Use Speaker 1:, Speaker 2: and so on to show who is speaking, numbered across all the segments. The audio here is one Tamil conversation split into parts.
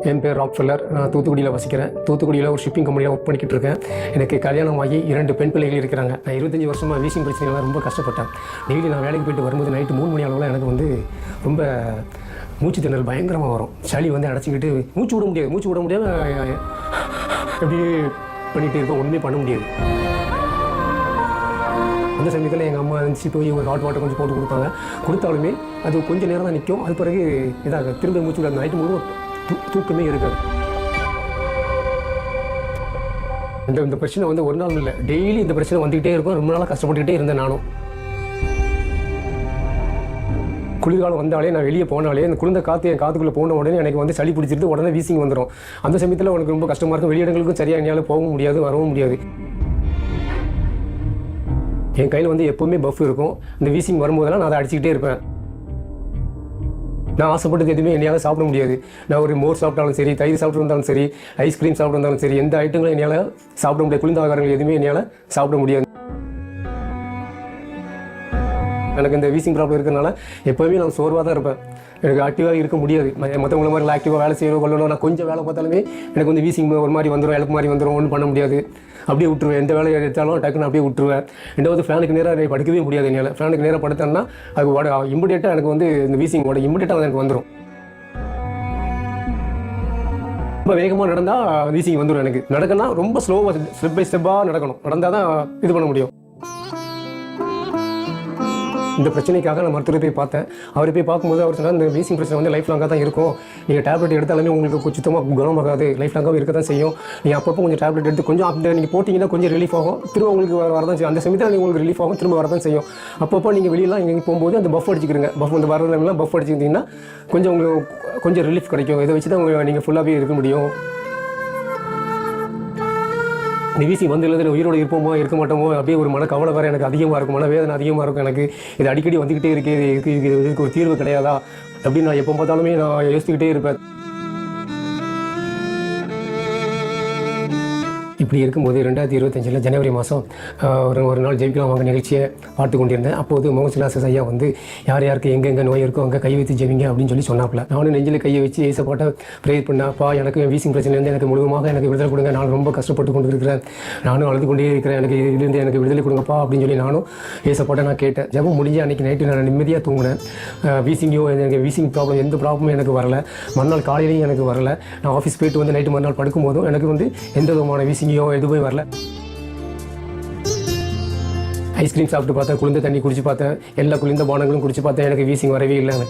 Speaker 1: என் பேர் ராக்ஃபெல்லர். நான் தூத்துக்குடியில் வசிக்கிறேன். தூத்துக்குடியில் ஒரு ஷிப்பிங் கம்பெனியில் ஒர்க் பண்ணிக்கிட்டு இருக்கேன். எனக்கு கல்யாணமாகி 2 பெண் பிள்ளைகள் இருக்கிறாங்க. நான் 25 வருஷமாக வீசிங் பிரச்சனைலாம் ரொம்ப கஷ்டப்பட்டேன். டெய்லி நான் வேலைக்கு போய்ட்டு வரும்போது நைட்டு 3 மணி அளவில் எனக்கு ரொம்ப மூச்சு திணறல் பயங்கரமாக வரும். சளி அடைச்சிக்கிட்டு மூச்சு விட முடியாமல் எப்படி பண்ணிகிட்டு இருக்கோம், ஒன்றுமே பண்ண முடியாது. அந்த சமயத்தில் எங்கள் அம்மா இருந்துச்சு போய் ஒரு ஹாட் வாட்டர் கொஞ்சம் போட்டு கொடுப்பாங்க. கொடுத்தாலுமே அது கொஞ்சம் நேரம் தான் நிற்கும். அது பிறகு இதாக திரும்ப மூச்சு விட நைட்டு முழுவதும் தூக்கமே இருக்காது. இந்த பிரச்சனை ஒரு நாள் இல்லை, டெய்லி இந்த பிரச்சனை வந்துக்கிட்டே இருக்கும். ரொம்ப நாளாக கஷ்டப்பட்டுக்கிட்டே இருந்தேன் நானும். குளிர்காலம் வந்தாலே நான் வெளியே போனாலே இந்த குளிர்ந்த காற்று என் காத்துக்குள்ளே போன உடனே எனக்கு சளி பிடிச்சிட்டு உடனே வீசிங் வந்துடும். அந்த சமயத்தில் உனக்கு ரொம்ப கஷ்டமாக இருக்கும். வெளியிடங்களுக்கும் சரியாக என்னால் போகவும் முடியாது, வரவும் முடியாது. என் கையில் எப்போவுமே பஃப் இருக்கும். இந்த வீசிங் வரும்போதெல்லாம் நான் அதை அடிச்சுக்கிட்டே இருப்பேன். நான் ஆசைப்பட்டது எதுவுமே என்னால் சாப்பிட முடியாது. நான் ஒரு மோர் சாப்பிட்டாலும் சரி, தயிர் சாப்பிட்டு இருந்தாலும் சரி, ஐஸ்கிரீம் சாப்பிட்டு இருந்தாலும் சரி, எந்த ஐட்டங்களும் என்னால் சாப்பிட முடியாது. குளிர்ந்த ஆகாரங்கள் எதுவுமே என்னால் சாப்பிட முடியாது. எனக்கு இந்த வீசிங் ப்ராப்ளம் இருக்கிறதுனால எப்போவுமே நான் சோர்வாக தான் இருப்பேன். எனக்கு ஆக்டிவாக இருக்க முடியாது. மற்றவங்கள மாதிரி ஆக்டிவாக வேலை செய்யணும் கொள்ளணும். நான் கொஞ்சம் வேலை பார்த்தாலுமே எனக்கு வீசிங் ஒரு மாதிரி வந்துடும், இழப்பு மாதிரி வந்துடும். ஒன்றும் பண்ண முடியாது. அப்படியே விட்டுருவேன். எந்த வேலையை எடுத்தாலும் டக்குன்னு அப்படியே விட்டுருவேன். ரெண்டாவது ஃபேனுக்கு நேராக படுக்கவே முடியாது என்னால். ஃபேனுக்கு நேராக படுத்தேன்னா அது இம்மிடியேட்டாக எனக்கு இந்த வீசிங் இம்மிடியேட்டாக எனக்கு வந்துடும். ரொம்ப வேகமாக நடந்தால் வீசிங் வந்துடும். எனக்கு நடக்கணும்னா ரொம்ப ஸ்லோவாக ஸ்டெப் பை ஸ்டெப்பாக நடக்கணும். நடந்தால் தான் இது பண்ண முடியும். இந்த பிரச்சனைக்காக நான் மருத்துவரை போய் பார்த்தேன். அவரை போய் பார்க்கும்போது அவர் சொன்னால் இந்த வீசிங் பிரச்சனை லைஃப் லாங்காக தான் இருக்கும். நீங்கள் டேப்லெட் எடுத்தாலுமே உங்களுக்கு சுத்தமாக குணமாகாது, லைஃப் லாங்காக இருக்க தான் செய்யும். நீங்கள் அப்பப்போ கொஞ்சம் டேப்லெட் எடுத்து கொஞ்சம் அந்த நீங்கள் போட்டிங்கன்னா கொஞ்சம் ரிலீஃப் ஆகும். திரும்ப உங்களுக்கு வரதான் செய்யும். அந்த சமயத்தில் உங்களுக்கு ரிலீஃப் ஆகும், திரும்ப வரதான் செய்யும். அப்பப்போ நீங்கள் வெளியெல்லாம் எங்கே போகும்போது அந்த பஃப் அடிச்சுக்கிறீங்க. வரலாம் பஃப் அடிச்சுக்கிட்டிங்கன்னா கொஞ்சம் உங்களுக்கு கொஞ்சம் ரிலீஃப் கிடைக்கும். இதை வச்சு தான் நீங்கள் ஃபுல்லாகவே இருக்க முடியும். இந்த வீசிங் வந்ததுல உயிரோடு இருப்போமோ இருக்க மாட்டோமோ அப்படியே ஒரு கவலை வேறு எனக்கு அதிகமாக இருக்கும். வேதனை அதிகமாக இருக்கும். எனக்கு இது அடிக்கடி வந்துக்கிட்டே இருக்கு. இதுக்கு ஒரு தீர்வு கிடையாதா அப்படின்னு நான் எப்போ பார்த்தாலுமே நான் யோசிச்சுக்கிட்டே இருப்பேன். இப்படி இருக்கும்போது 2025 ஜனவரி மாதம் ஒரு நாள் ஜெயிக்கலாம் வாங்க நிகழ்ச்சியை பார்த்து கொண்டிருந்தேன். அப்போது மோகன்சிலாசஸ் ஐயா யார் யாருக்கு எங்கெங்கே நோய் இருக்கோ அங்கே கை வைத்து ஜெயிங்க அப்படின்னு சொன்னாப்புல. நானும் நெஞ்சில் கையை வச்சு ஏசப்பாட்ட ப்ரேயர் பண்ணப்பா, எனக்கு வீசிங் பிரச்சனையிலேருந்து எனக்கு முழுவதுமாக எனக்கு விடுதலை கொடுங்க. நான் ரொம்ப கஷ்டப்பட்டு கொண்டு இருக்கிறேன். நானும் அழுது கொண்டே இருக்கிறேன். எனக்கு இதுலேருந்து எனக்கு விடுதலை கொடுங்கப்பா அப்படின்னு நானும் ஏசப்பாட்ட நான் கேட்டேன். ஜபம் முடிஞ்சு அன்றைக்கி நைட்டு நான் நிம்மதியாக தூங்கினேன். எனக்கு வீசிங் ப்ராப்ளம் எந்த ப்ராப்ளமும் எனக்கு வரலை. மறுநாள் காலையிலையும் எனக்கு வரலை. நான் ஆஃபீஸ் போயிட்டு நைட்டு மறுநாள் படுக்கும்போதும் எனக்கு எந்த விதமான வீசிங் எதுவுமே வரல. ஐஸ்கிரீம் சாப்பிட்டு பார்த்தேன், குளிர்ந்த தண்ணி குடிச்சு பார்த்தேன், எல்லா குளிர்ந்த பானங்களும் குடிச்சு பார்த்தேன். எனக்கு வீசிங் வரவே இல்லைங்க.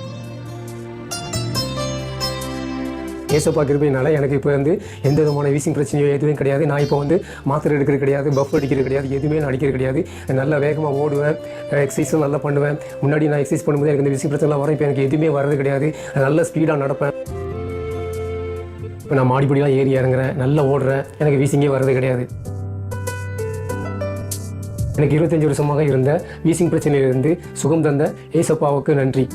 Speaker 1: ஏசப்பா கிருபையினால எனக்கு இப்போ எந்த விதமான வீசிங் பிரச்சனையோ எதுவும் கிடையாது. நான் இப்போ மாத்திரை எடுக்கிறது கிடையாது, பஃப் அடிக்கிறது கிடையாது, எதுவுமே நான் அடிக்கிறது கிடையாது. நல்லா வேகமாக ஓடுவேன், எக்ஸசைஸும் நல்லா பண்ணுவேன். முன்னாடி நான் எக்ஸசைஸ் பண்ணும்போது எனக்கு இந்த வீசிங் பிரச்சனைலாம் வரும். இப்போ எனக்கு எதுவுமே வரது கிடையாது. நல்ல ஸ்பீடாக நடப்பேன். இப்போ நான் மாடிப்படிலாம் ஏறி இறங்குறேன், நல்லா ஓடுறேன். எனக்கு வீசிங்கே வரது கிடையாது. எனக்கு 25 வருஷமாக இருந்த வீசிங் பிரச்சனையிலிருந்து சுகம் தந்த ஏசப்பாவுக்கு நன்றி.